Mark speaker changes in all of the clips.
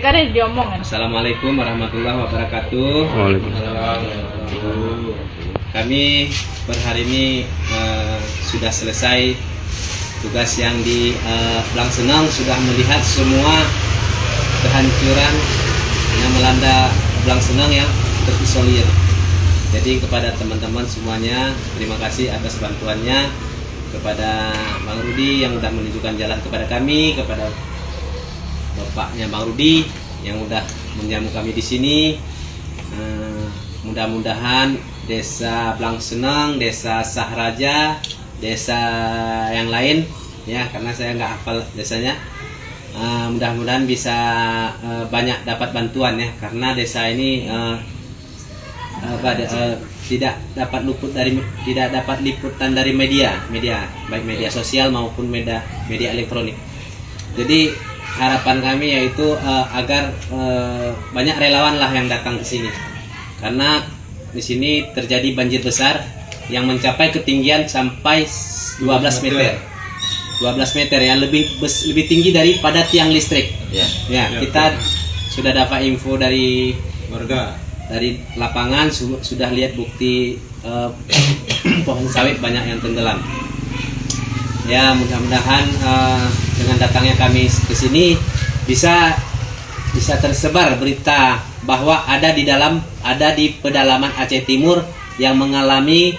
Speaker 1: Kan diomong kan.
Speaker 2: Assalamualaikum warahmatullahi wabarakatuh.
Speaker 3: Waalaikumsalam.
Speaker 2: Kami per hari ini sudah selesai tugas yang di Blangsenang, sudah melihat semua kehancuran yang melanda Blangsenang yang terisolir. Jadi kepada teman-teman semuanya, terima kasih atas bantuannya, kepada Bang Rudi yang sudah menunjukkan jalan kepada kami, kepada bapaknya Bang Rudi yang udah menjamu kami di sini. Mudah-mudahan desa Blangsenang, desa Sahraja, desa yang lain ya, karena saya nggak hafal desanya, mudah-mudahan bisa banyak dapat bantuan ya, karena desa ini tidak dapat liputan dari media baik media sosial maupun media elektronik. Jadi harapan kami yaitu agar banyak relawan lah yang datang ke sini, karena di sini terjadi banjir besar yang mencapai ketinggian sampai 12 meter. 12 meter yang lebih tinggi daripada tiang listrik. Ya, kita sudah dapat info dari warga, dari lapangan, sudah lihat bukti pohon sawit banyak yang tenggelam. Ya, mudah-mudahan dengan datangnya kami ke sini bisa tersebar berita bahwa ada di pedalaman Aceh Timur yang mengalami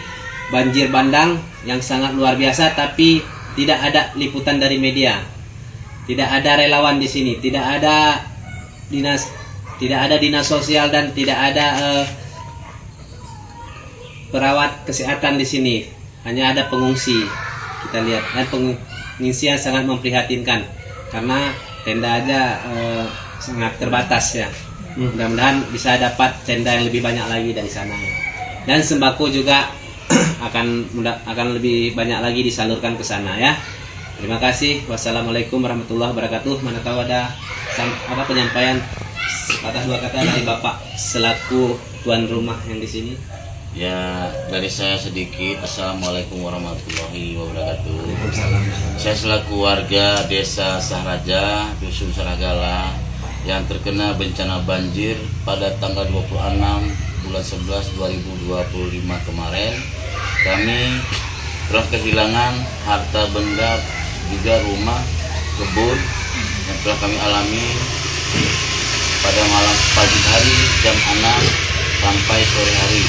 Speaker 2: banjir bandang yang sangat luar biasa, tapi tidak ada liputan dari media, tidak ada relawan di sini, tidak ada dinas sosial, dan tidak ada perawat kesehatan di sini, hanya ada pengungsi. Kita lihat, dan pengungsian sangat memprihatinkan karena tenda aja sangat terbatas ya. Mudah-mudahan bisa dapat tenda yang lebih banyak lagi dari sana ya. Dan sembako juga akan lebih banyak lagi disalurkan ke sana ya. Terima kasih. Wassalamualaikum warahmatullahi wabarakatuh. Mana tahu ada penyampaian patah dua kata dari Bapak selaku tuan rumah yang di sini.
Speaker 4: Ya, dari saya sedikit. Assalamualaikum warahmatullahi wabarakatuh. Saya selaku warga desa Sahraja, Dusun Saragala yang terkena bencana banjir pada tanggal 26 bulan 11 2025 kemarin, kami telah kehilangan harta benda, juga rumah, kebun yang telah kami alami pada malam pagi hari jam 6 sampai sore hari.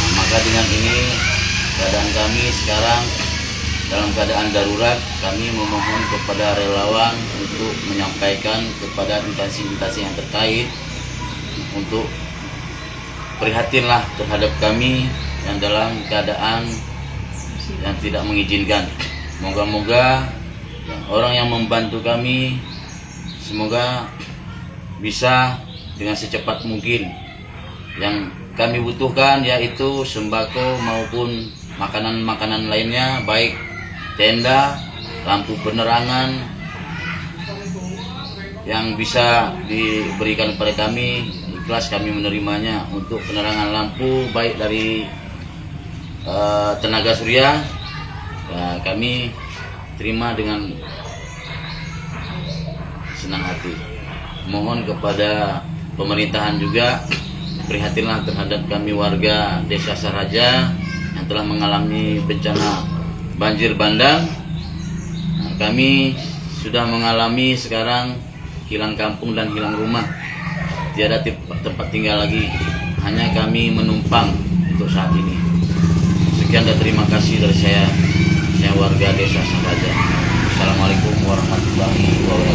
Speaker 4: Maka dengan ini keadaan kami sekarang dalam keadaan darurat. Kami memohon kepada relawan untuk menyampaikan kepada instansi-instansi yang terkait untuk prihatinlah terhadap kami yang dalam keadaan yang tidak mengizinkan. Moga-moga orang yang membantu kami semoga bisa dengan secepat mungkin. Yang kami butuhkan yaitu sembako maupun makanan-makanan lainnya, baik tenda, lampu penerangan yang bisa diberikan kepada kami. Ikhlas kami menerimanya untuk penerangan lampu baik dari tenaga surya ya, kami terima dengan senang hati. Mohon kepada pemerintahan juga prihatinlah terhadap kami warga desa Sahraja yang telah mengalami bencana banjir bandang. Kami sudah mengalami sekarang hilang kampung dan hilang rumah, tiada tempat tinggal lagi, hanya kami menumpang untuk saat ini. Sekian dan terima kasih dari saya warga desa Sahraja. Assalamualaikum warahmatullahi wabarakatuh.